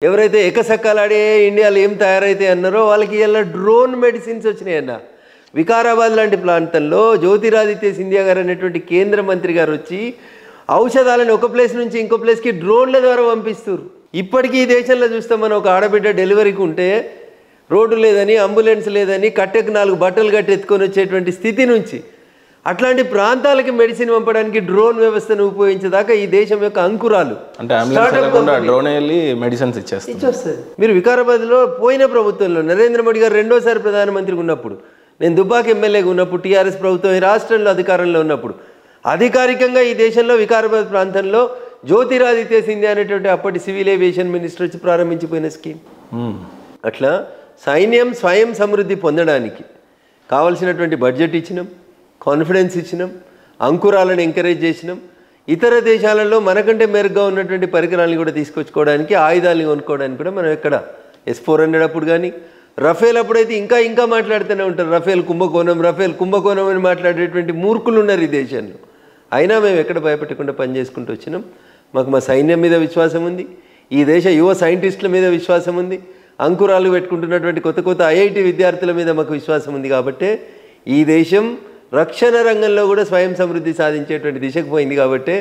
ఎవరైతే ఎకసక్కలాడే ఇండియాలో ఏం తయారైతే అన్నారో వాళ్ళకి ఇలా డ్రోన్ మెడిసిన్స్ వచ్చినాయన్న. వికారాబాద్ లాంటి ప్రాంతంలో జ్యోతిరాదిత్య సింధియా గారు అనేటువంటి కేంద్ర మంత్రి గారు వచ్చి ఔషధాలను ఒక ప్లేస్ నుంచి ఇంకో ప్లేస్కి డ్రోన్ల ద్వారా పంపిస్తారు. ఇప్పటికీ ఈ దేశంలో చూస్తాం, మనం ఒక ఆడబిడ్డ డెలివరీకి ఉంటే రోడ్డు లేదని, అంబులెన్స్ లేదని, కట్టెకు 4 బట్టలు కట్టి ఎత్తుకొని వచ్చేటువంటి స్థితి నుంచి అట్లాంటి ప్రాంతాలకి మెడిసిన్ పంపడానికి డ్రోన్ వ్యవస్థను ఉపయోగించేదాకా ఈ దేశం యొక్క అంకురాలు. అంటే డ్రోన్ వెళ్ళి మెడిసిన్స్ ఇచ్చేస్తుంది. మీరు వికారాబాద్లో పోయిన ప్రభుత్వంలో నరేంద్ర మోడీ గారు రెండోసారి ప్రధానమంత్రిగా ఉన్నప్పుడు, నేను దుబ్బాక ఎమ్మెల్యేగా ఉన్నప్పుడు, టీఆర్ఎస్ ప్రభుత్వం ఈ రాష్ట్రంలో అధికారంలో ఉన్నప్పుడు అధికారికంగా ఈ దేశంలో వికారాబాద్ ప్రాంతంలో జ్యోతిరాదిత్య సింధియా అనేటువంటి అప్పటి సివిల్ ఏవియేషన్ మినిస్టర్ వచ్చి ప్రారంభించిపోయిన స్కీమ్. అట్లా సైన్యం స్వయం సమృద్ధి పొందడానికి కావలసినటువంటి బడ్జెట్ ఇచ్చినాం, కాన్ఫిడెన్స్ ఇచ్చినాం, అంకురాలను ఎంకరేజ్ చేసినాం. ఇతర దేశాలలో మనకంటే మెరుగ్గా ఉన్నటువంటి పరికరాలను కూడా తీసుకొచ్చుకోవడానికి, ఆయుధాలను కొనుక్కోవడానికి కూడా మనం ఎక్కడ S-400 అప్పుడు కానీ, రఫేల్ అప్పుడైతే ఇంకా మాట్లాడుతూనే ఉంటారు. రఫేల్ కుంభకోణం అని మాట్లాడేటువంటి మూర్ఖులు ఉన్నారు ఈ దేశంలో. అయినా మేము ఎక్కడ భయపెట్టకుండా పనిచేసుకుంటూ వచ్చినాం. మాకు మా సైన్యం మీద విశ్వాసం ఉంది, ఈ దేశ యువ సైంటిస్టుల మీద విశ్వాసం ఉంది, అంకురాలు పెట్టుకుంటున్నటువంటి కొత్త IIT విద్యార్థుల మీద మాకు విశ్వాసం ఉంది. కాబట్టే ఈ దేశం రక్షణ రంగంలో కూడా స్వయం సమృద్ధి సాధించేటువంటి దిశకు పోయింది. కాబట్టే